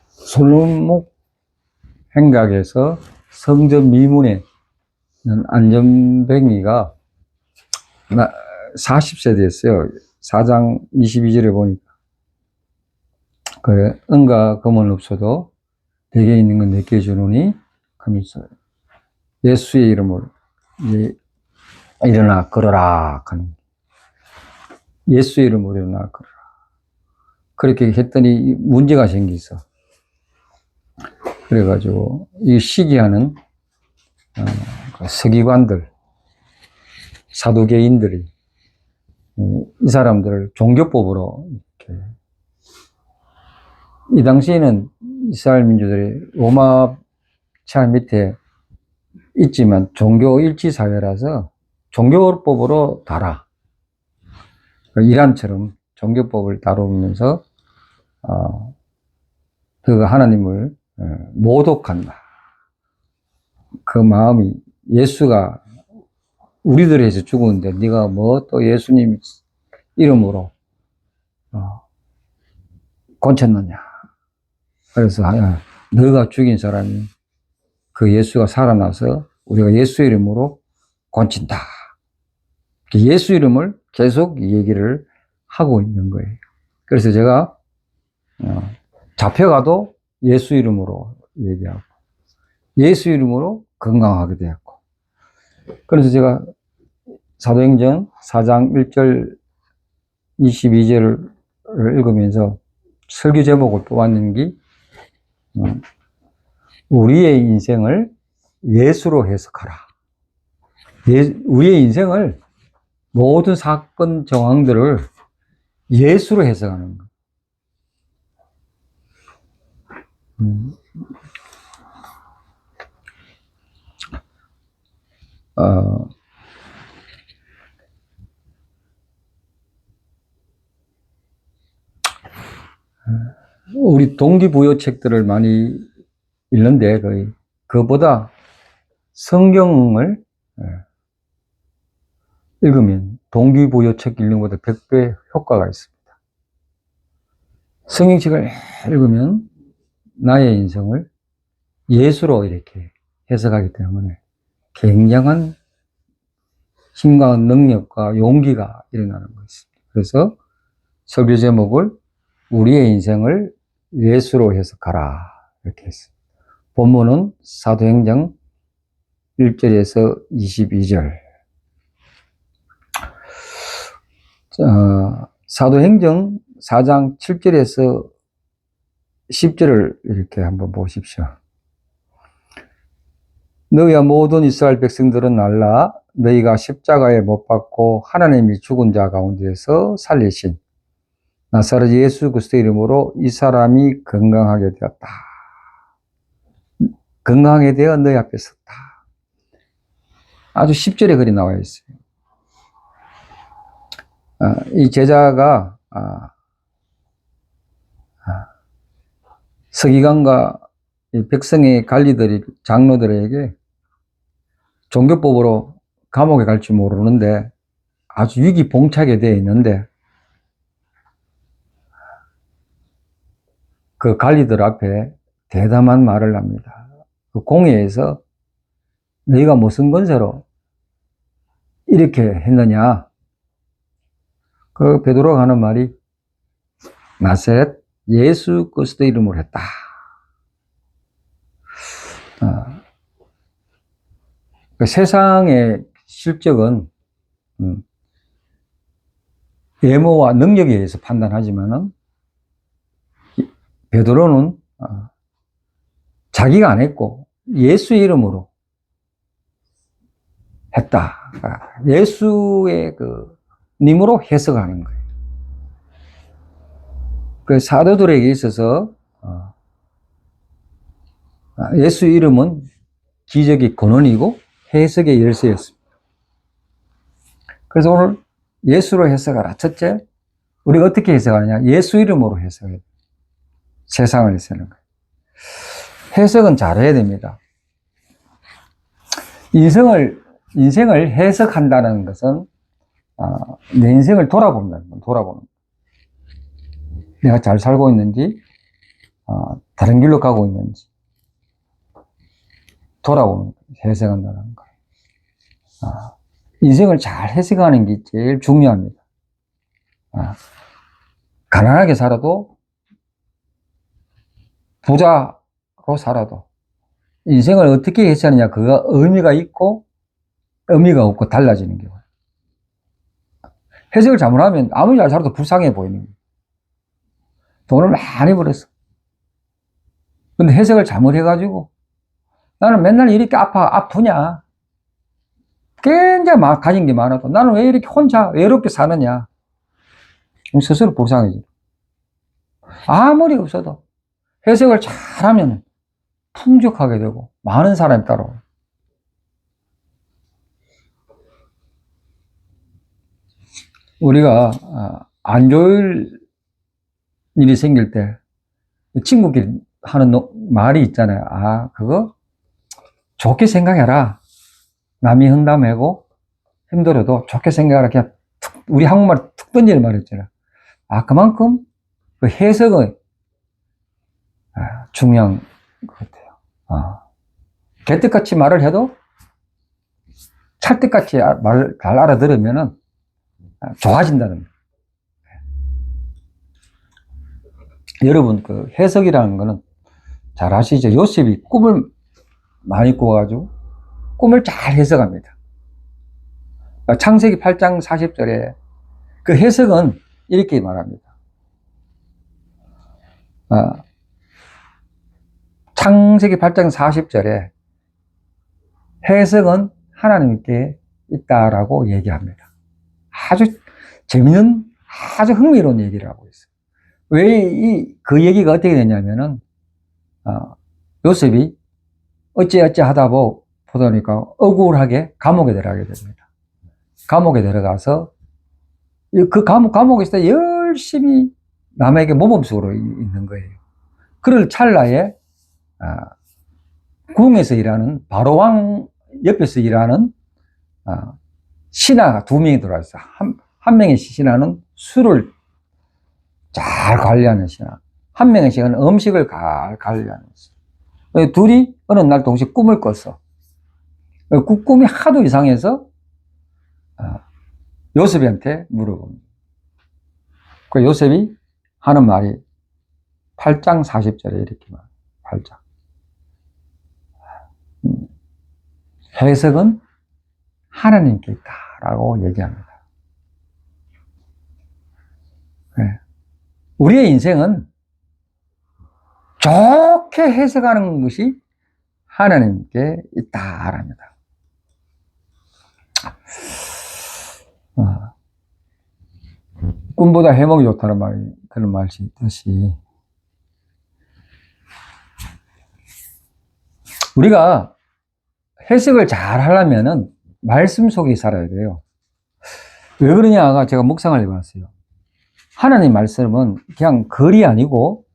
솔로몬 행각에서 성전 미문에 있는 안전뱅이가 40세 됐어요. 4장 22절에 보니까. 그래, 은과 금은 없어도 내게 있는 건 내게 주노니 하면서 예수의 이름으로 일어나 걸어라 하는, 예수의 이름으로 일어나 걸어라. 그렇게 했더니 문제가 생겼어. 그래가지고 이 시기하는 서기관들, 사두개인들이 이 사람들을 종교법으로 이렇게, 이 당시에는 이스라엘 민족들이 로마 차 밑에 있지만 종교 일치 사회라서 종교법으로 달아. 이란처럼 종교법을 다루면서 그가 하나님을 모독한다. 그 마음이, 예수가 우리들에 서 죽었는데 네가 뭐 또 예수님 이름으로 곤쳤느냐. 그래서 너가 죽인 사람이 그 예수가 살아나서 우리가 예수 이름으로 곤친다. 예수 이름을 계속 얘기를 하고 있는 거예요. 그래서 제가 잡혀가도 예수 이름으로 얘기하고 예수 이름으로 건강하게 되었고, 그래서 제가 사도행전 4장 1절 22절을 읽으면서 설교 제목을 뽑았는 게 우리의 인생을 예수로 해석하라. 우리의 인생을, 모든 사건 정황들을 예수로 해석하는 거. 우리 동기부여 책들을 많이 읽는데 그보다 성경을 읽으면 동기부여 책 읽는 것보다 100배 효과가 있습니다. 성경책을 읽으면 나의 인생을 예수로 이렇게 해석하기 때문에 굉장한 힘과 능력과 용기가 일어나는 것입니다. 그래서 설교 제목을 우리의 인생을 예수로 해석하라 이렇게 했습니다. 본문은 사도행전 1절에서 22절. 사도행전 4장 7절에서 10절을 이렇게 한번 보십시오. 너희와 모든 이스라엘 백성들은 알라. 너희가 십자가에 못 박고 하나님이 죽은 자 가운데서 살리신 나사렛 예수 그리스도의 이름으로 이 사람이 건강하게 되었다. 건강하게 되어 너희 앞에 섰다. 아주 10절에 글이 나와 있어요. 이 제자가 서기관과 백성의 관리들이 장로들에게 종교법으로 감옥에 갈지 모르는데 아주 위기봉착에 되어 있는데 그 관리들 앞에 대담한 말을 합니다. 그 공회에서 너희가 무슨 권세로 이렇게 했느냐? 그 베드로가 하는 말이 나사렛 예수 그리스도 이름으로 했다. 그 세상의 실적은 외모와 능력에 의해서 판단하지만은 베드로는 자기가 안 했고 예수 이름으로 했다. 예수의 님으로 해석하는 거예요. 그 사도들에게 있어서 예수 이름은 기적의 근원이고 해석의 열쇠였습니다. 그래서 오늘 예수로 해석하라. 첫째, 우리가 어떻게 해석하느냐? 예수 이름으로 해석해야 돼요. 세상을 해석하는 거예요. 해석은 잘해야 됩니다. 인생을 해석한다는 것은 내 인생을 돌아보는 거예요. 내가 잘 살고 있는지, 다른 길로 가고 있는지 돌아오는 해석한다는 거. 인생을 잘 해석하는 게 제일 중요합니다. 가난하게 살아도 부자로 살아도 인생을 어떻게 해석하느냐, 그가 의미가 있고 의미가 없고 달라지는 경우예요. 해석을 잘못하면 아무리 잘 살아도 불쌍해 보이는 거예요. 돈을 많이 벌었어. 근데 해석을 잘못해가지고 나는 맨날 이렇게 아프냐, 굉장히 가진 게 많아도 나는 왜 이렇게 혼자 외롭게 사느냐, 스스로 불쌍해져. 아무리 없어도 해석을 잘하면 풍족하게 되고 많은 사람이 따라와요. 우리가 안 좋을 일이 생길 때 친구끼리 하는 말이 있잖아요. 그거 좋게 생각해라. 남이 흥담하고 힘들어도 좋게 생각하라. 그냥 우리 한국말 툭 던지는 말 있잖아요. 그만큼 그 해석은 중요한 것 같아요. 개떡같이 말을 해도 찰떡같이 말을 잘 알아들으면은 좋아진다는 거예요. 여러분, 그 해석이라는 거는 잘 아시죠? 요셉이 꿈을 많이 꾸어가지고 꿈을 잘 해석합니다. 창세기 8장 40절에 그 해석은 이렇게 말합니다. 창세기 8장 40절에 해석은 하나님께 있다라고 얘기합니다. 아주 재밌는, 아주 흥미로운 얘기를 하고 있어요. 왜 그 얘기가 어떻게 되냐면은, 요셉이 어찌어찌 하다 보니까 억울하게 감옥에 들어가게 됩니다. 감옥에 들어가서 그 감옥에서 열심히 남에게 모범수로 있는 거예요. 그럴 찰나에 궁에서 일하는 바로왕 옆에서 일하는 신하가 2명이 들어왔어요. 한 명의 신하는 술을 잘 관리하는 신하, 한 명의 신하는 음식을 잘 관리하는 신하. 둘이 어느 날 동시에 꿈을 꿨어. 그 꿈이 하도 이상해서 요셉한테 물어봅니다. 그 요셉이 하는 말이 8장 40절에 이렇게 말해요. 8장. 해석은 하나님께 있다라고 얘기합니다. 우리의 인생은 좋게 해석하는 것이 하나님께 있다랍니다. 꿈보다 해몽이 좋다는 말이, 그런 말이 있듯이, 우리가 해석을 잘 하려면은 말씀 속에 살아야 돼요. 왜 그러냐가 제가 묵상을 해봤어요. 하나님 말씀은 그냥 글이 아니고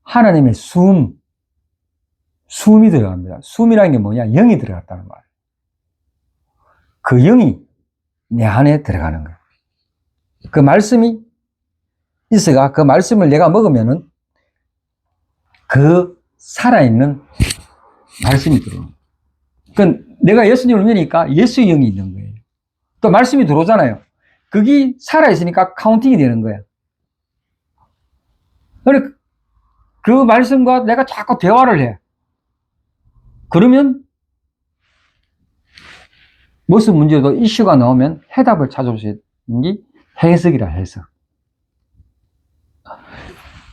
하나님의 숨이 들어갑니다. 숨이라는 게 뭐냐? 영이 들어갔다는 말이에요. 그 영이 내 안에 들어가는 거예요. 그 말씀이 있어가 그 말씀을 내가 먹으면은 그 살아있는 말씀이 들어오는 거예요. 내가 예수님을 믿으니까 예수의 영이 있는 거예요. 또 말씀이 들어오잖아요. 그게 살아있으니까 카운팅이 되는 거야. 그러니까 그 말씀과 내가 자꾸 대화를 해. 그러면 무슨 문제도 이슈가 나오면 해답을 찾을 수 있는 게 해석이라, 해석.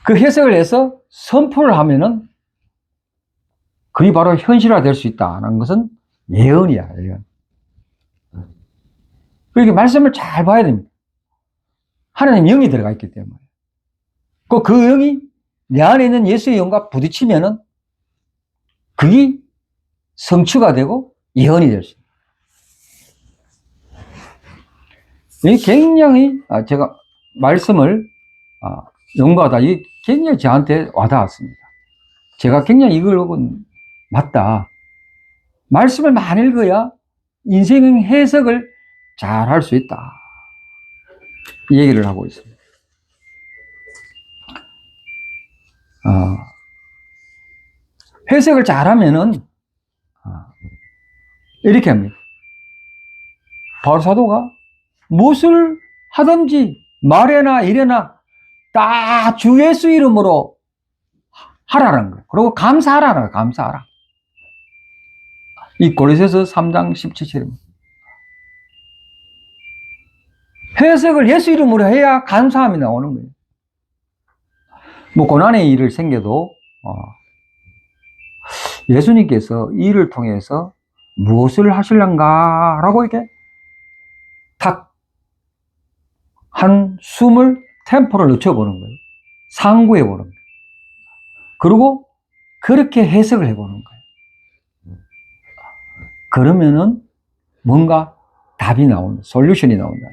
그 해석을 해서 선포를 하면은 그게 바로 현실화 될 수 있다는 것은 예언이야, 예언. 그러니까 말씀을 잘 봐야 됩니다. 하나님 영이 들어가 있기 때문에. 그 영이 내 안에 있는 예수의 영과 부딪히면은 그게 성취가 되고 예언이 될 수 있어요. 이 굉장히 제가 말씀을 연구하다 이 굉장히 저한테 와닿았습니다. 제가 굉장히 이걸 맞다. 말씀을 많이 읽어야 인생 해석을 잘 할 수 있다. 이 얘기를 하고 있습니다. 해석을 잘하면은 이렇게 합니다. 바울 사도가 무엇을 하든지 말에나 일에나 다 주 예수 이름으로 하라는 거예요. 그리고 감사하라. 감사하라. 이 고린도서 3장 17절입니다. 해석을 예수 이름으로 해야 감사함이 나오는 거예요. 뭐 고난의 일을 생겨도 예수님께서 이 일을 통해서 무엇을 하실런가라고 이렇게 탁 한 숨을 템포를 늦춰보는 거예요. 상고해보는 거예요. 그리고 그렇게 해석을 해보는 거예요. 그러면은 뭔가 답이 나온다. 솔루션이 나온다.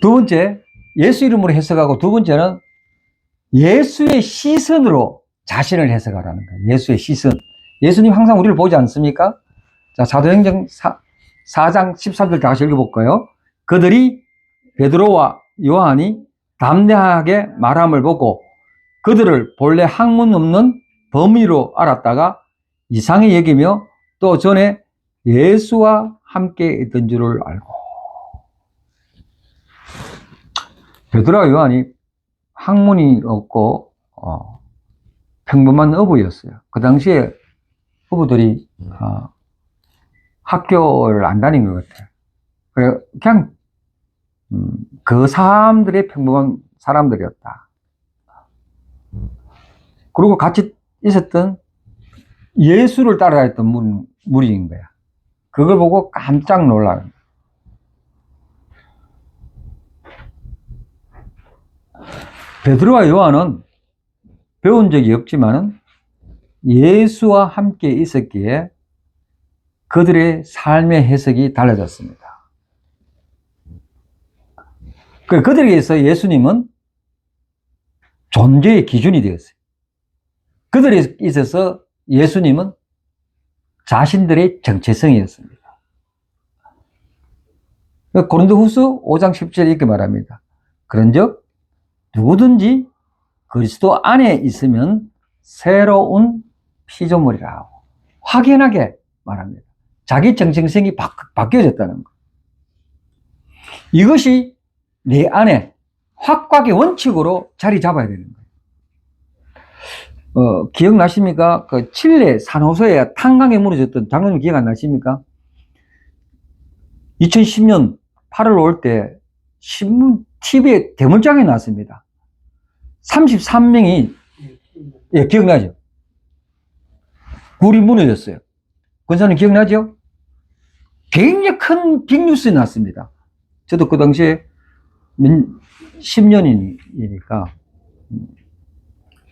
두 번째, 예수 이름으로 해석하고, 두 번째는 예수의 시선으로 자신을 해석하라는 거예요. 예수의 시선. 예수님 항상 우리를 보지 않습니까? 자, 사도행전 4장 13절 다시 읽어볼까요? 그들이 베드로와 요한이 담대하게 말함을 보고 그들을 본래 학문 없는 범위로 알았다가 이상히 여기며 또 전에 예수와 함께 있던 줄을 알고. 베드로와 요한이 학문이 없고 평범한 어부였어요. 그 당시에 어부들이 학교를 안 다닌 것 같아요. 그래 그냥 그 사람들의 평범한 사람들이었다. 그리고 같이 있었던 예수를 따라했던 무리인 거야. 그걸 보고 깜짝 놀라는 거야. 베드로와 요한은 배운 적이 없지만은 예수와 함께 있었기에 그들의 삶의 해석이 달라졌습니다. 그들에게서 예수님은 존재의 기준이 되었어요. 그들에 있어서 예수님은 자신들의 정체성이었습니다. 고린도후서 5장 10절에 이렇게 말합니다. 그런즉 누구든지 그리스도 안에 있으면 새로운 피조물이라 확연하게 말합니다. 자기 정체성이 바뀌어졌다는 것. 이것이 내 안에 확각의 원칙으로 자리 잡아야 되는 거예요. 기억나십니까? 그 칠레 산호세에 탄광에 무너졌던 장로님 기억 안 나십니까? 2010년 8월 올 때 신문 TV에 대문짝이 나왔습니다. 33명이 기억나죠? 굴이 무너졌어요. 권사님 기억나죠? 굉장히 큰 빅뉴스에 났습니다. 저도 그 당시에 10년이니까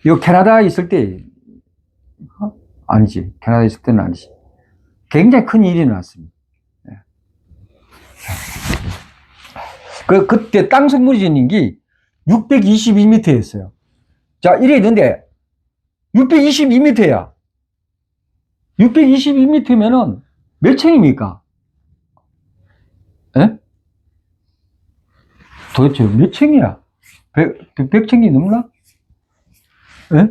이거 캐나다에 있을 때 아니지. 캐나다에 있을 때는 아니지. 굉장히 큰 일이 났습니다. 그때 땅속 무너진 게 622m였어요. 자, 이래 있는데 622m야. 622m면은 몇 층입니까? 에? 도대체 몇 층이야? 100층이 넘나? 에?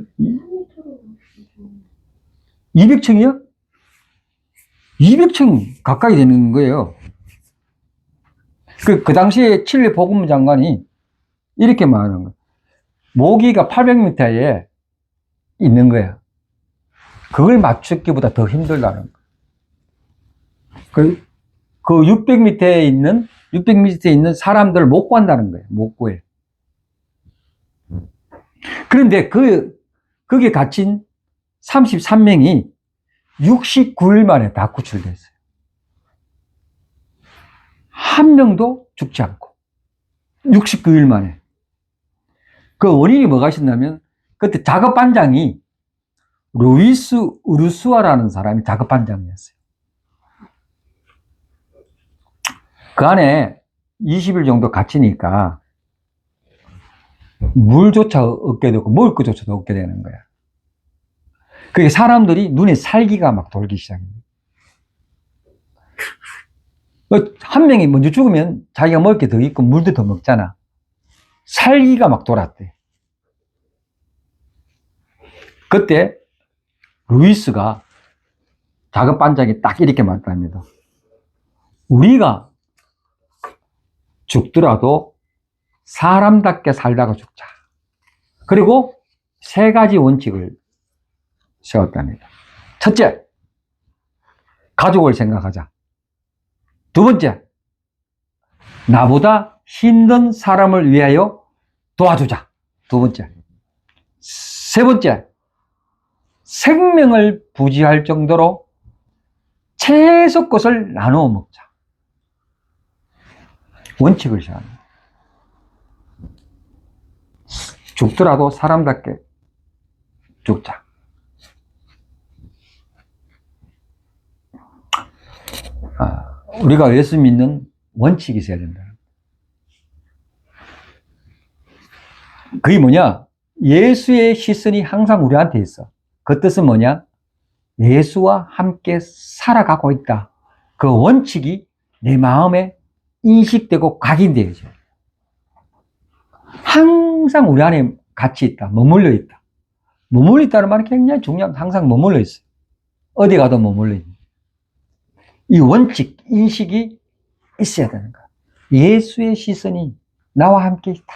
200층이요? 200층 가까이 되는 거예요. 그 당시에 칠레 보건부 장관이 이렇게 말하는 거예요. 모기가 800m에 있는 거야. 그걸 맞추기보다 더 힘들다는 거예요. 그 600m에 있는 사람들을 못 구한다는 거예요. 못 구해. 그런데 거기에 갇힌 33명이 69일 만에 다 구출됐어요. 한 명도 죽지 않고 69일 만에. 그 원인이 뭐가 있었냐면 그때 작업반장이 루이스 우르수아라는 사람이 작업반장이었어요. 그 안에 20일 정도 갇히니까 물조차 얻게 되고 먹을 것조차도 얻게 되는 거야. 그게 사람들이 눈에 살기가 막 돌기 시작합니다. 한 명이 먼저 죽으면 자기가 먹을 게 더 있고 물도 더 먹잖아. 살기가 막 돌았대. 그때 루이스가 작업 반장이 딱 이렇게 말합니다. 우리가 죽더라도 사람답게 살다가 죽자. 그리고 세 가지 원칙을 세웠답니다. 첫째, 가족을 생각하자. 두 번째, 나보다 힘든 사람을 위하여 도와주자. 두 번째. 세 번째, 생명을 부지할 정도로 채소 것을 나누어 먹자. 원칙을 세웠습니다. 죽더라도 사람답게 죽자. 우리가 예수 믿는 원칙이 있어야 된다. 그게 뭐냐? 예수의 시선이 항상 우리한테 있어. 그 뜻은 뭐냐? 예수와 함께 살아가고 있다. 그 원칙이 내 마음에 인식되고 각인되어져. 항상 우리 안에 같이 있다. 머물러 있다. 머물러 있다는 말이 굉장히 중요합니다. 항상 머물러 있어요. 어디 가도 머물러 있는. 이 원칙, 인식이 있어야 되는 거야. 예수의 시선이 나와 함께 있다.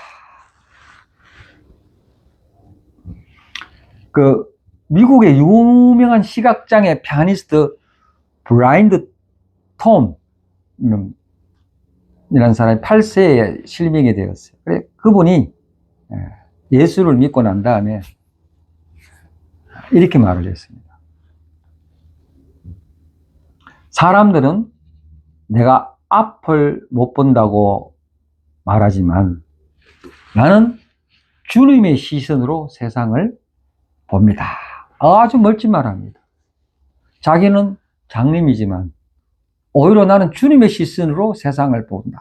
미국의 유명한 시각장애 피아니스트 브라이언 톰이라는 사람이 8세에 실명이 되었어요. 그래, 그분이 예수를 믿고 난 다음에 이렇게 말을 했습니다. 사람들은 내가 앞을 못 본다고 말하지만 나는 주님의 시선으로 세상을 봅니다. 아주 멋진 말합니다. 자기는 장님이지만 오히려 나는 주님의 시선으로 세상을 본다.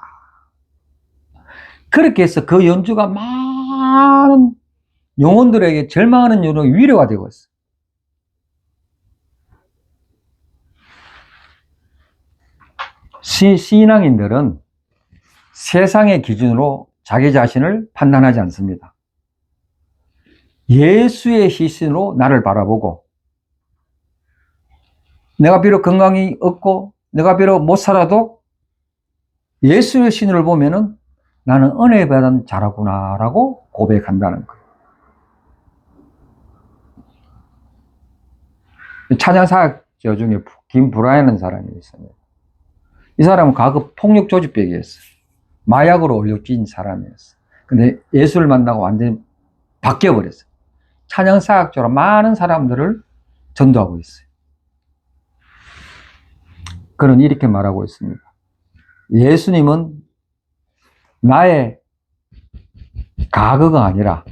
그렇게 해서 그 연주가 많은 영혼들에게 절망하는 영혼의 위로가 되고 있어요. 신앙인들은 세상의 기준으로 자기 자신을 판단하지 않습니다. 예수의 시선으로 나를 바라보고, 내가 비록 건강이 없고 내가 비록 못 살아도 예수의 신을 보면은 나는 은혜 받은 자라구나 라고 고백한다는 거예요. 찬양사역자 중에 김브라이언이라는 사람이 있습니다. 이 사람은 과거 폭력조직병이었어요. 마약으로 얼룩진 사람이었어요. 근데 예수를 만나고 완전히 바뀌어버렸어요. 찬양사역자로 많은 사람들을 전도하고 있어요. 그는 이렇게 말하고 있습니다. 예수님은 나의 과거가 아니라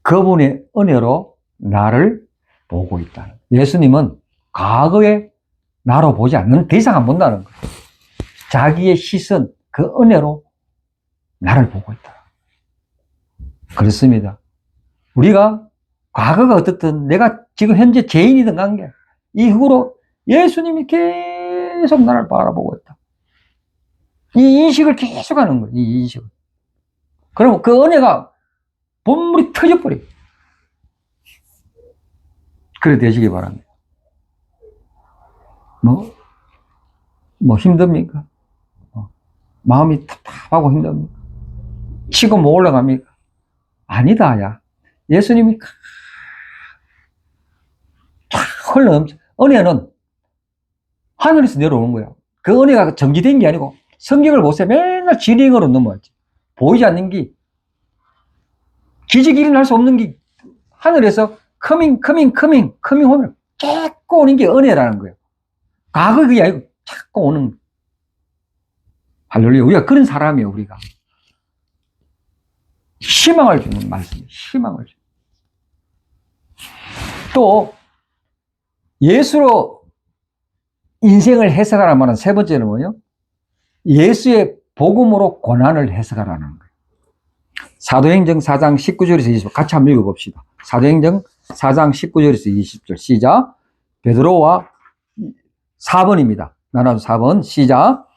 그분의 은혜로 나를 보고 있다. 예수님은 과거의 나로 보지 않는, 더 이상 안 본다는 거예요. 자기의 시선, 그 은혜로 나를 보고 있다. 그렇습니다. 우리가 과거가 어떻든 내가 지금 현재 죄인이든 관계, 이후로 예수님이 계속 나를 바라보고 있다. 이 인식을 계속 하는 거예요. 이 인식을. 그러면 그 은혜가 본물이 터져버려요. 그래 되시기 바랍니다. 힘듭니까? 마음이 답답하고 힘듭니까? 치고 못 올라갑니까? 아니다, 야. 예수님이 쫙 흘러넘쳐. 은혜는 하늘에서 내려오는 거야. 그 은혜가 정지된 게 아니고, 성경을 보세요. 맨날 진행으로 넘어왔지. 보이지 않는 게, 기적이 일어날 수 없는 게, 하늘에서 coming 오면 자꾸 오는 게 은혜라는 거예요. 과거 그게 아니고 자꾸 오는. 할렐루야. 우리가 그런 사람이에요, 우리가. 희망을 주는 말씀이에요. 희망을 주는. 또 예수로 인생을 해석하라는 말은 세 번째는 뭐예요? 예수의 복음으로 고난을 해석하라는 거예요. 사도행전 4장 19절에서 20절 같이 한번 읽어봅시다. 사도행전 4장 19절에서 20절 시작. 베드로와 4번입니다. 나눠서 4번 시작.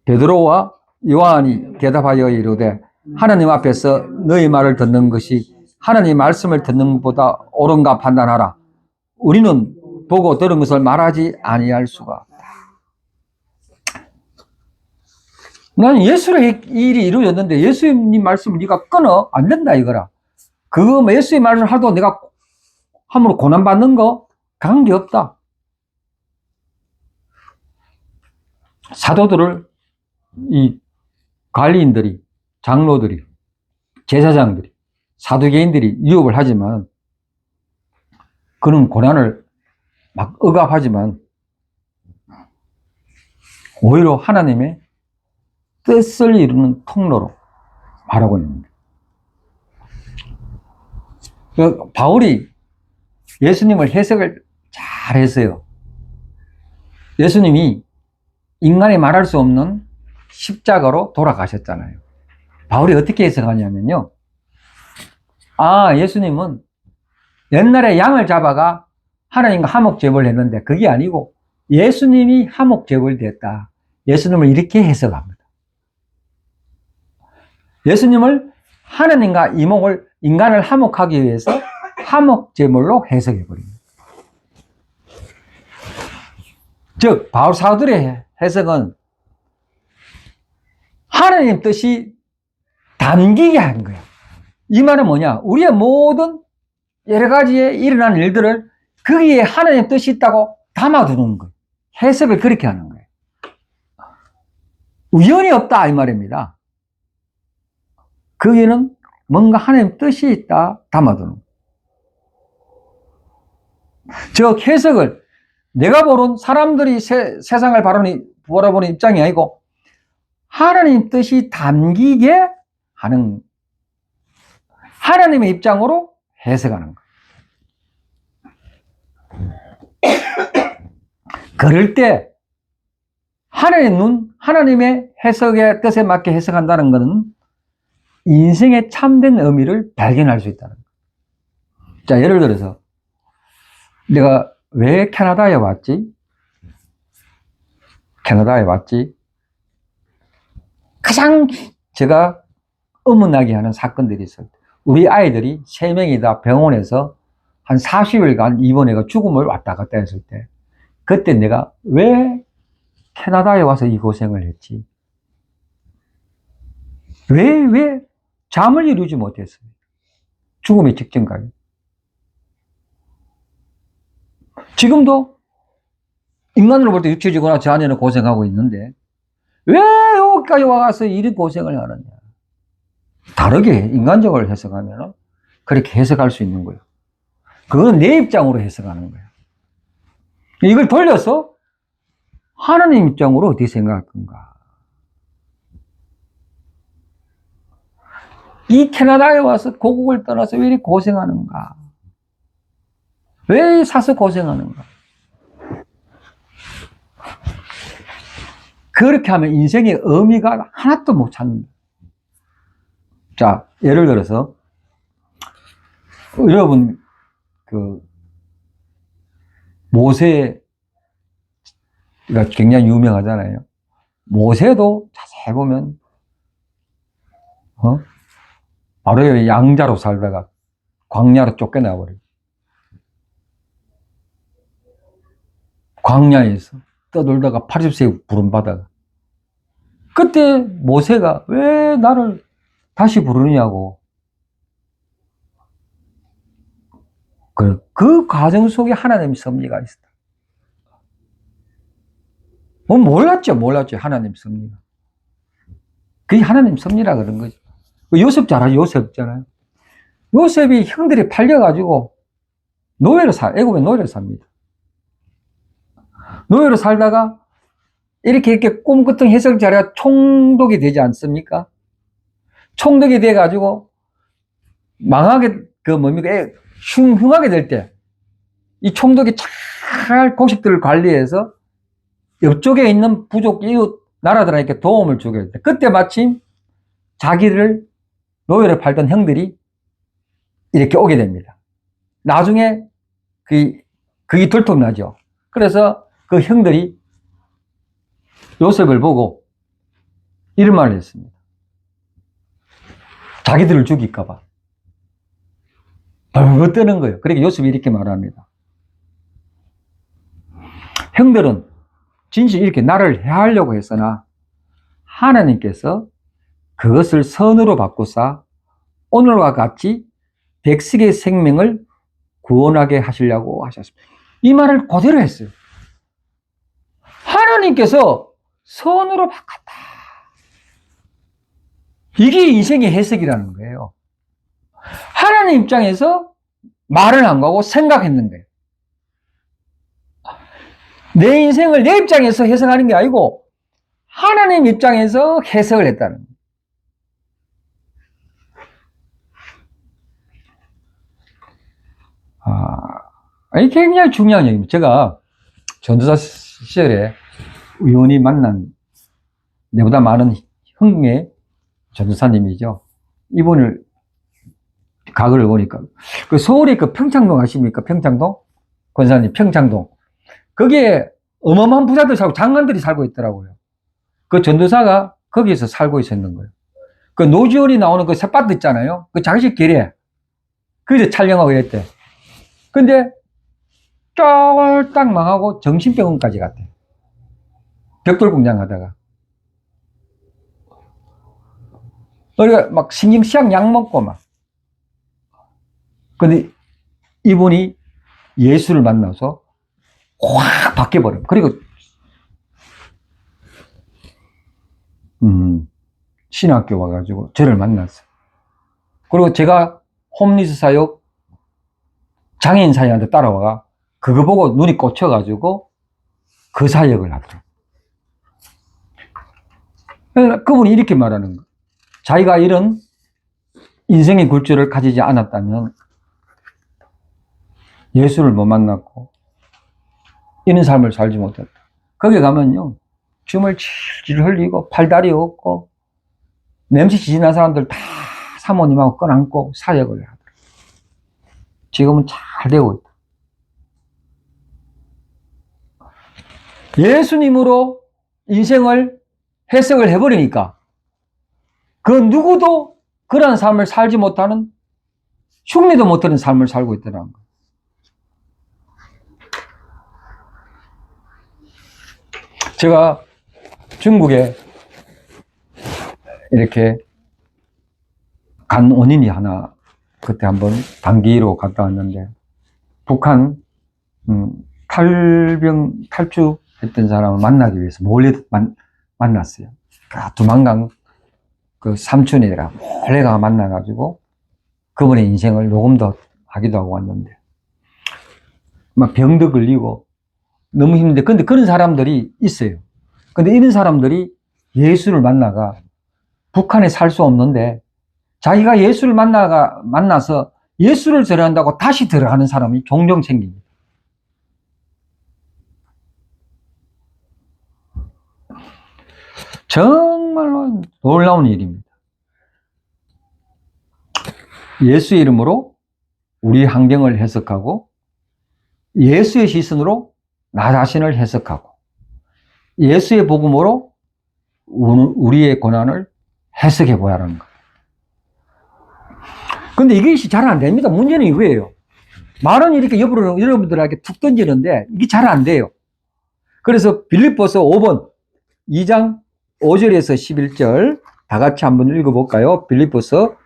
베드로와 요한이 대답하여 이르되 하나님 앞에서 너희 말을 듣는 것이 하나님 말씀을 듣는 것보다 옳은가 판단하라. 우리는 보고 들은 것을 말하지 아니할 수가 없다. 나는 예수의 일이 이루어졌는데 예수님 말씀을 네가 끊어? 안 된다 이거라. 그거 예수의 말을 하도 내가 함으로 고난받는 거 관계없다. 사도들을 이 관리인들이, 장로들이, 제사장들이, 사두개인들이 유혹을 하지만 그는 고난을 막 억압하지만 오히려 하나님의 뜻을 이루는 통로로 말하고 있습니다. 바울이 예수님을 해석을 잘 했어요. 예수님이 인간이 말할 수 없는 십자가로 돌아가셨잖아요. 바울이 어떻게 해석하냐면요. 예수님은 옛날에 양을 잡아가 하나님과 화목제물을 했는데 그게 아니고 예수님이 화목제물이 됐다. 예수님을 이렇게 해석합니다. 예수님을 하나님과 인간을 화목하기 위해서 화목제물로 해석해버립니다. 즉 바울 사도들의 해석은 하나님 뜻이 담기게 한 거야. 이 말은 뭐냐? 우리의 모든 여러 가지에 일어나는 일들을 거기에 하나님 뜻이 있다고 담아두는 거예요. 해석을 그렇게 하는 거예요. 우연이 없다 이 말입니다. 거기에는 뭔가 하나님 뜻이 있다 담아두는 거예요. 즉 해석을 내가 보는 사람들이 세상을 바라보는 입장이 아니고 하나님 뜻이 담기게 하는 하나님의 입장으로 해석하는 거예요. 그럴 때 하나님의 해석의 뜻에 맞게 해석한다는 것은 인생의 참된 의미를 발견할 수 있다는 거예요. 자, 예를 들어서 내가 왜 캐나다에 왔지? 가장 제가 의문나게 하는 사건들이 있어요. 우리 아이들이 3명이 다 병원에서 한 40일간 입원해가 죽음을 왔다 갔다 했을 때 그때 내가 왜 캐나다에 와서 이 고생을 했지? 왜 잠을 이루지 못했어요? 죽음의 직전까지. 지금도 인간으로 볼 때 육체적으로 저 안에는 고생하고 있는데 왜 여기까지 와서 이런 고생을 하느냐. 다르게 인간적으로 해석하면 그렇게 해석할 수 있는 거예요. 그건 내 입장으로 해석하는 거예요. 이걸 돌려서 하나님 입장으로 어떻게 생각할 건가. 이 캐나다에 와서 고국을 떠나서 왜 이렇게 고생하는가. 왜 사서 고생하는가. 그렇게 하면 인생의 의미가 하나도 못 찾는다. 자, 예를 들어서 여러분 모세가 굉장히 유명하잖아요. 모세도 자세히 보면 바로 양자로 살다가 광야로 쫓겨나 버려요. 광야에서 떠돌다가 80세 부름받아가 그때 모세가 왜 나를 다시 부르느냐고 그 과정 속에 하나님의 섭리가 있었다. 몰랐죠 하나님 섭리가. 그게 하나님 섭리라 그런 거죠. 요셉 잘 알아요. 요셉 있잖아요. 요셉이 형들이 팔려가지고 애굽에 노예로 삽니다. 노예로 살다가 이렇게 꼼긋한 해석 잘해야 총독이 되지 않습니까? 총독이 돼가지고 망하게 흉하게 될 때 이 총독이 잘 곡식들을 관리해서 옆쪽에 있는 부족 이웃 나라들에게 도움을 주게 될 때 그때 마침 자기를 노예로 팔던 형들이 이렇게 오게 됩니다. 나중에 그게 들통나죠. 그래서 그 형들이 요셉을 보고 이런 말을 했습니다. 자기들을 죽일까봐. 벌벌 떠는 거예요. 그러니까 요셉이 이렇게 말합니다. 형들은 진실 이렇게 나를 해하려고 했으나 하나님께서 그것을 선으로 바꾸사 오늘과 같이 백성의 생명을 구원하게 하시려고 하셨습니다. 이 말을 그대로 했어요. 하나님께서 선으로 바꿨다. 이게 인생의 해석이라는 거예요. 하나님 입장에서 말을 한 거고 생각했는 거예요. 내 인생을 내 입장에서 해석하는 게 아니고 하나님 입장에서 해석을 했다는 거예요. 이게 굉장히 중요한 얘기입니다. 제가 전도사 시절에 우연히 만난 내보다 많은 형의 전도사님이죠. 이분을 가글을 보니까 그 서울에 그 평창동 아십니까? 평창동? 권사님 평창동. 거기에 어마어마한 부자들 살고 장관들이 살고 있더라고요. 그 전도사가 거기에서 살고 있었는 거예요. 그 노지원이 나오는 그 텃밭 있잖아요. 그 장식 길에 거기서 촬영하고 이랬대. 근데 쫄딱 망하고 정신병원까지 갔대. 벽돌공장 하다가. 그러니까 막 신경시약 약 먹고 막. 근데 이분이 예수를 만나서 확 바뀌어버려요. 그리고 신학교 와가지고 저를 만났어요. 그리고 제가 홈리스 사역 장애인 사역한테 따라와가 그거 보고 눈이 꽂혀가지고 그 사역을 하더라고요. 그분이 이렇게 말하는 거예요. 자기가 이런 인생의 굴절을 가지지 않았다면 예수를 못 만났고 이런 삶을 살지 못했다. 거기 가면요 춤을 질질 흘리고 팔다리 없고 냄새 지진한 사람들 다 사모님하고 껴안고 사역을 하더라고요. 지금은 잘 되고 있다. 예수님으로 인생을 해석을 해버리니까 그 누구도 그런 삶을 살지 못하는 흉내도 못하는 삶을 살고 있더라는 거예요. 제가 중국에 이렇게 간 원인이 하나 그때 한번 단기로 갔다 왔는데 북한 탈주했던 사람을 만나기 위해서 몰래 만났어요. 두만강 그 삼촌이라 몰래가 만나가지고 그분의 인생을 녹음도 하기도 하고 왔는데 막 병도 걸리고 너무 힘든데 근데 그런 사람들이 있어요. 근데 이런 사람들이 예수를 만나가 북한에 살 수 없는데 자기가 예수를 만나서 예수를 전한다고 다시 들어가는 사람이 종종 생깁니다. 정말로 놀라운 일입니다. 예수의 이름으로 우리 환경을 해석하고 예수의 시선으로 나 자신을 해석하고 예수의 복음으로 우리의 고난을 해석해 보야 하는 거예요. 근데 이것이 잘 안 됩니다. 문제는 이거예요. 말은 이렇게 옆으로 여러분들에게 툭 던지는데 이게 잘 안 돼요. 그래서 빌립보서 5번 2장 5절에서 11절 다 같이 한번 읽어볼까요? 빌립보서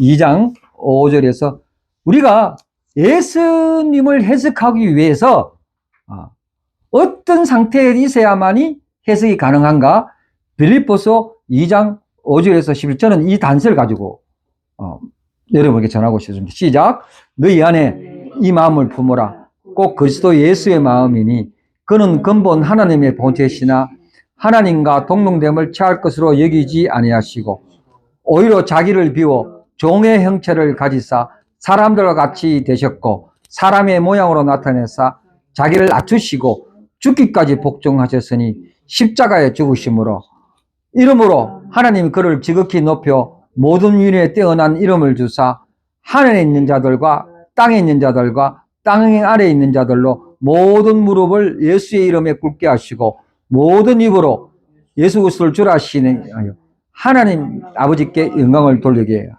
2장 5절에서 우리가 예수님을 해석하기 위해서 어떤 상태에 있어야만이 해석이 가능한가? 빌립보서 2장 5절에서 11절은 이 단서를 가지고 여러분에게 전하고 싶습니다. 시작. 너희 안에 이 마음을 품어라. 꼭 그리스도 예수의 마음이니 그는 근본 하나님의 본체시나 하나님과 동등됨을 취할 것으로 여기지 아니하시고 오히려 자기를 비워 종의 형체를 가지사 사람들과 같이 되셨고 사람의 모양으로 나타내사 자기를 낮추시고 죽기까지 복종하셨으니 십자가에 죽으심으로 이름으로 하나님이 그를 지극히 높여 모든 위에 뛰어난 이름을 주사 하늘에 있는 자들과 땅에 있는 자들과 땅 아래에 있는 자들로 모든 무릎을 예수의 이름에 꿇게 하시고 모든 입으로 예수 그리스도를 주라 하시는 하나님 아버지께 영광을 돌리게 해요.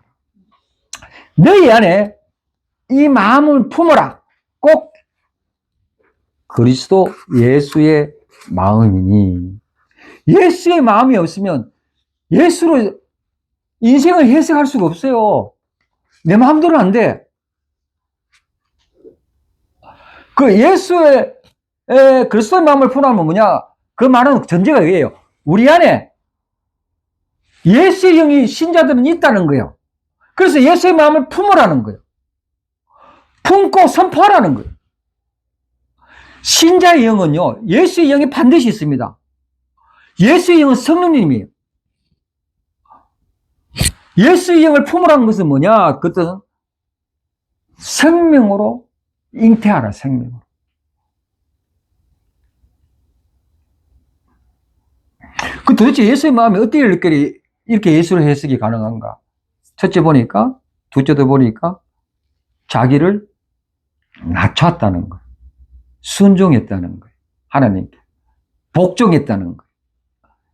너희 안에 이 마음을 품어라. 꼭 그리스도 예수의 마음이니. 예수의 마음이 없으면 예수로 인생을 해석할 수가 없어요. 내 마음대로 안 돼. 그 예수의 그리스도의 마음을 품으면 뭐냐? 그 말은 전제가 이거예요. 우리 안에 예수의 영이 신자들은 있다는 거예요. 그래서 예수의 마음을 품으라는 거예요. 품고 선포하라는 거예요. 신자의 영은요, 예수의 영이 반드시 있습니다. 예수의 영은 성령님이에요. 예수의 영을 품으라는 것은 뭐냐? 그것은 생명으로 잉태하라, 생명으로. 그 도대체 예수의 마음이 어떻게 이렇게 예수를 해석이 가능한가? 첫째 보니까, 둘째도 보니까 자기를 낮췄다는 거예요. 순종했다는 거예요. 하나님께. 복종했다는 거예요.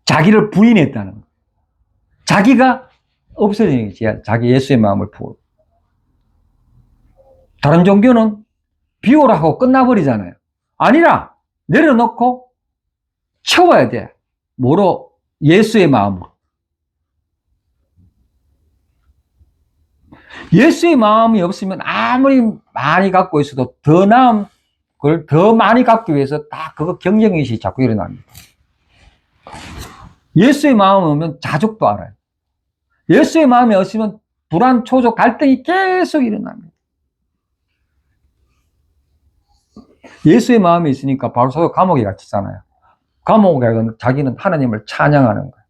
자기를 부인했다는 거예요. 자기가 없어지는 거지. 자기 예수의 마음을 부어. 다른 종교는 비오라 하고 끝나버리잖아요. 아니라 내려놓고 채워야 돼. 뭐로? 예수의 마음으로. 예수의 마음이 없으면 아무리 많이 갖고 있어도 더 나은 걸 더 많이 갖기 위해서 다 그거 경쟁의식이 자꾸 일어납니다. 예수의 마음이 오면 자족도 알아요. 예수의 마음이 없으면 불안, 초조, 갈등이 계속 일어납니다. 예수의 마음이 있으니까 바울사도 감옥에 갇히잖아요. 감옥에 가서 자기는 하나님을 찬양하는 거예요.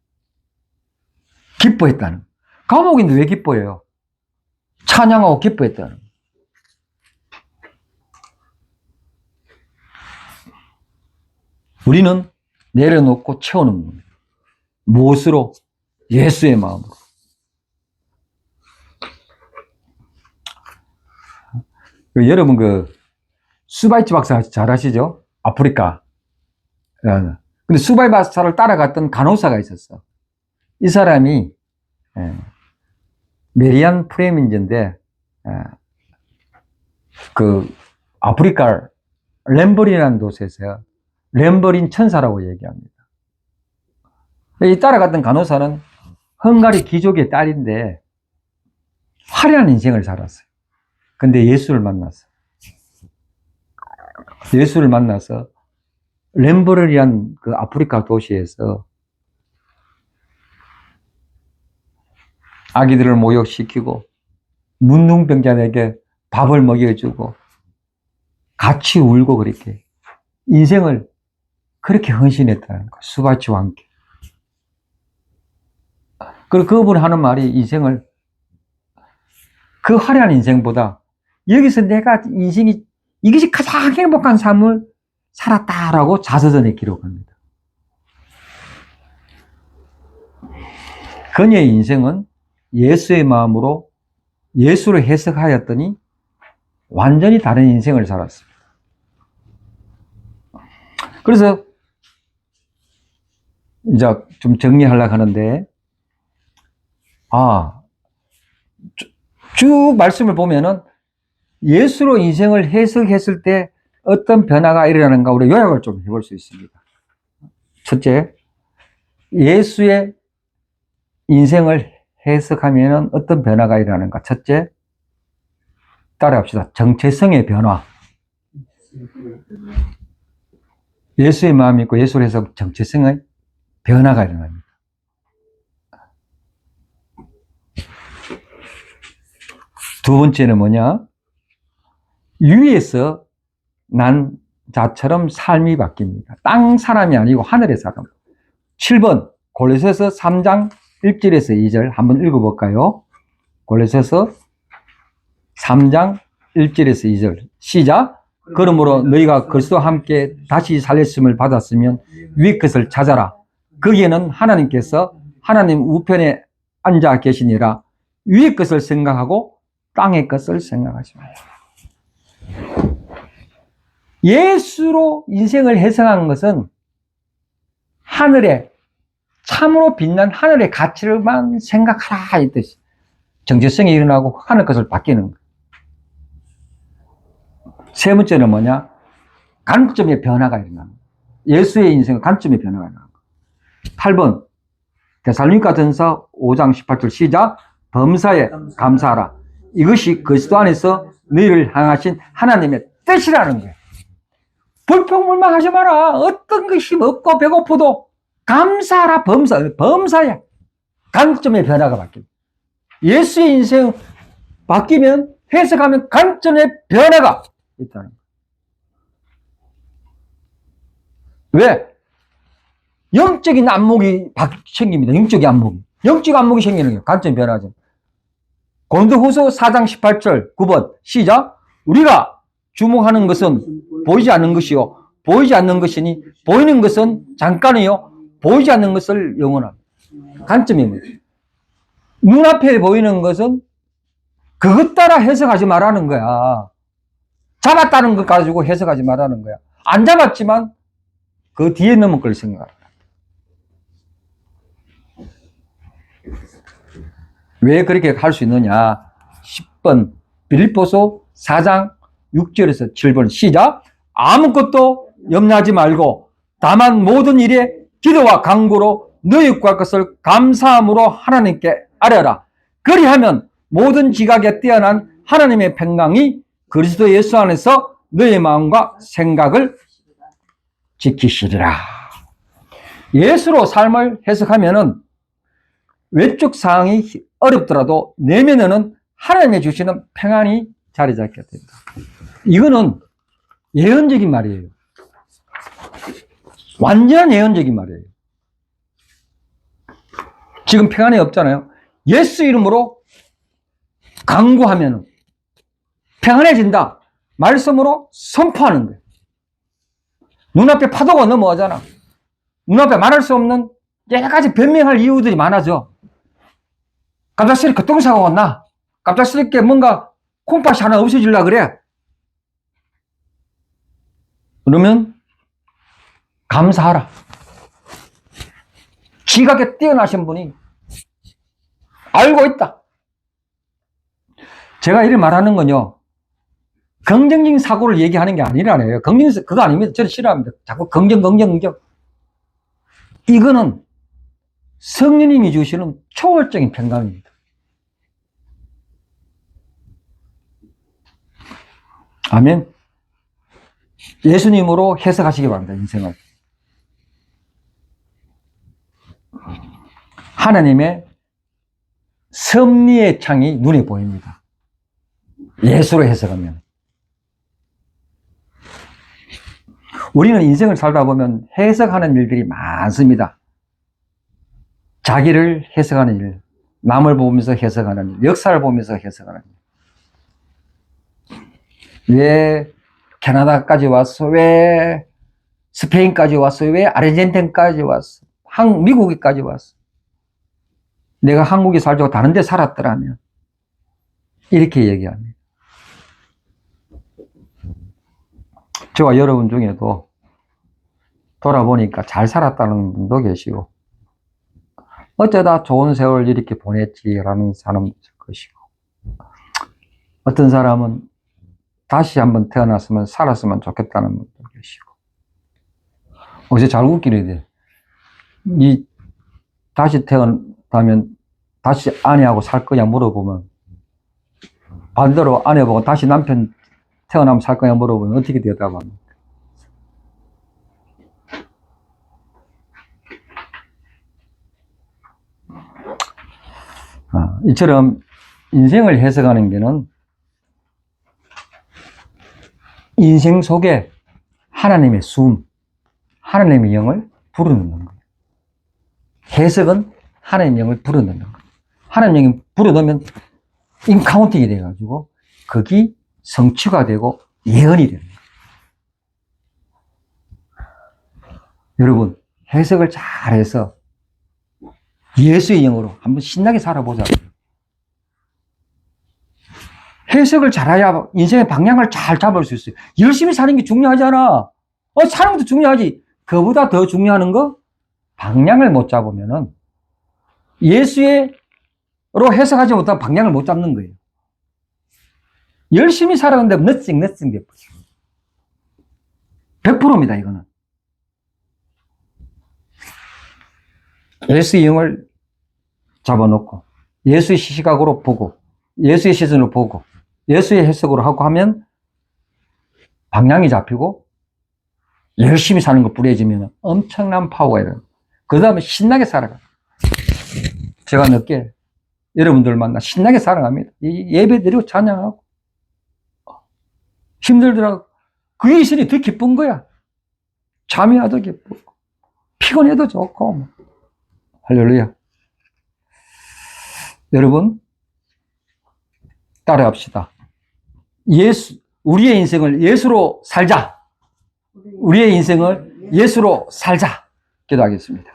기뻐했다는 거예요. 감옥인데 왜 기뻐해요? 찬양하고 기뻐했다는 거예요. 우리는 내려놓고 채우는 겁니다. 무엇으로? 예수의 마음으로. 여러분 수바이치 박사 잘 아시죠? 아프리카. 근데 수바이치 박사를 따라갔던 간호사가 있었어. 이 사람이 메리안 프레민즈인데 그 아프리카 램버린이라는 도시에서 램버린 천사라고 얘기합니다. 이 따라갔던 간호사는 헝가리 귀족의 딸인데 화려한 인생을 살았어요. 근데 예수를 만났어요. 예수를 만나서 램버린이라는 그 아프리카 도시에서 아기들을 모욕시키고 문둥병자에게 밥을 먹여주고 같이 울고 그렇게 인생을 그렇게 헌신했다는 거예요. 수바치와 함께. 그리고 그분 하는 말이 인생을 그 화려한 인생보다 여기서 내가 인생이 이것이 가장 행복한 삶을 살았다라고 자서전에 기록합니다. 그녀의 인생은 예수의 마음으로 예수를 해석하였더니 완전히 다른 인생을 살았습니다. 그래서 이제 좀 정리하려고 하는데, 쭉 말씀을 보면은 예수로 인생을 해석했을 때 어떤 변화가 일어나는가 우리 요약을 좀 해볼 수 있습니다. 첫째, 예수의 인생을 해석하면은 어떤 변화가 일어나는가? 첫째, 따라합시다. 정체성의 변화. 예수의 마음이 있고 예수를 해석 정체성의 변화가 일어납니다. 두 번째는 뭐냐? 위에서 난 자처럼 삶이 바뀝니다. 땅 사람이 아니고 하늘의 사람. 7번 골로새서 3장 1절에서 2절 한번 읽어볼까요? 골로새서 3장 1절에서 2절 시작. 그러므로 너희가 그리스도와 함께 다시 살렸음을 받았으면 위의 것을 찾아라. 거기에는 하나님께서 하나님 우편에 앉아 계시니라. 위의 것을 생각하고 땅의 것을 생각하지 말라. 예수로 인생을 해석한 것은 하늘에 참으로 빛난 하늘의 가치를만 생각하라 이 뜻이. 정체성이 일어나고 하늘 것을 바뀌는 거예요. 세 번째는 뭐냐? 관점의 변화가 일어나는 거예요. 예수의 인생은 관점의 변화가 일어나는 거예요. 8번 데살로니가 전서 5장 18절 시작. 범사에 감사하라. 이것이 그리스도 안에서 너희를 향하신 하나님의 뜻이라는 거예요. 불평불만하지 마라. 어떤 것이 없고 배고프도 감사하라. 범사야. 관점의 변화가 바뀝니다. 예수의 인생 바뀌면 해석하면 관점의 변화가 있다는 거예요. 왜? 영적인 안목이 생깁니다. 영적인 안목이. 영적 안목이 생기는 거예요. 관점의 변화죠. 고린도후서 4장 18절 9번 시작. 우리가 주목하는 것은 보이지 않는 것이요 보이지 않는 것이니 보이는 것은 잠깐이요 보이지 않는 것을 영원합니다. 관점이 뭐예요? 눈앞에 보이는 것은 그것 따라 해석하지 말라는 거야. 잡았다는 것 가지고 해석하지 말라는 거야. 안 잡았지만 그 뒤에 넘은 걸 생각하라. 왜 그렇게 할 수 있느냐? 10번 빌립보서 4장 6절에서 7번 시작. 아무것도 염려하지 말고 다만 모든 일에 기도와 간구로 너희 구할 것을 감사함으로 하나님께 아뢰라. 그리하면 모든 지각에 뛰어난 하나님의 평강이 그리스도 예수 안에서 너희 마음과 생각을 지키시리라. 예수로 삶을 해석하면은 외적 상황이 어렵더라도 내면에는 하나님이 주시는 평안이 자리 잡게 됩니다. 이거는 예언적인 말이에요. 완전 예언적인 말이에요. 지금 평안이 없잖아요. 예수 이름으로 간구하면 평안해진다. 말씀으로 선포하는 거예요. 눈앞에 파도가 넘어가잖아. 눈앞에 말할 수 없는 여러 가지 변명할 이유들이 많아져. 갑작스럽게 교통사고가 나. 갑작스럽게 뭔가 콩팥이 하나 없어지려고 그래. 그러면 감사하라. 지각에 뛰어나신 분이 알고 있다. 제가 이를 말하는 건요, 긍정적인 사고를 얘기하는 게 아니라네요. 그거 아닙니다. 저는 싫어합니다. 자꾸 긍정. 이거는 성령님이 주시는 초월적인 평강입니다. 아멘. 예수님으로 해석하시기 바랍니다. 인생을. 하나님의 섭리의 창이 눈에 보입니다. 예수로 해석하면. 우리는 인생을 살다 보면 해석하는 일들이 많습니다. 자기를 해석하는 일, 남을 보면서 해석하는 일, 역사를 보면서 해석하는 일. 왜 캐나다까지 왔어? 왜 스페인까지 왔어? 왜 아르헨티나까지 왔어? 미국에까지 왔어? 내가 한국에 살고 다른 데 살았더라면 이렇게 얘기합니다. 저와 여러분 중에도 돌아보니까 잘 살았다는 분도 계시고 어쩌다 좋은 세월 이렇게 보냈지라는 사람도 있을 것이고 어떤 사람은 다시 한번 태어났으면 살았으면 좋겠다는 분도 계시고 어제 잘 웃기네 돼. 니 다시 태어나면 다시 아내하고 살 거냐 물어보면 반대로 아내보고 다시 남편 태어나면 살 거냐 물어보면 어떻게 대답합니까? 이처럼 인생을 해석하는 게는 인생 속에 하나님의 숨, 하나님의 영을 불어넣는 거예요. 해석은 하나님의 영을 불어넣는 거예요. 하나님의 영을 불어넣으면 인카운팅이 돼가지고 거기 성취가 되고 예언이 되는 거예요. 여러분, 해석을 잘해서 예수의 영으로 한번 신나게 살아보자. 해석을 잘해야 인생의 방향을 잘 잡을 수 있어요. 열심히 사는 게 중요하잖아. 사는 것도 중요하지. 그보다 더 중요한 거, 방향을 못 잡으면은 예수로 해석하지 못한 방향을 못 잡는 거예요. 열심히 살아가는데 nothing 돼버려. 100%입니다, 이거는. 예수의 영을 잡아놓고, 예수의 시각으로 보고, 예수의 시선으로 보고, 예수의 해석으로 하고 하면 방향이 잡히고, 열심히 사는 거 뿌려지면 엄청난 파워가 일어나요. 그 다음에 신나게 살아가요. 제가 늦게 여러분들 만나 신나게 살아갑니다. 예배 드리고 찬양하고. 힘들더라고. 그 이슬이 더 기쁜 거야. 잠이 와도 기쁘고, 피곤해도 좋고. 할렐루야. 여러분, 따라합시다. 우리의 인생을 예수로 살자. 우리의 인생을 예수로 살자. 기도하겠습니다.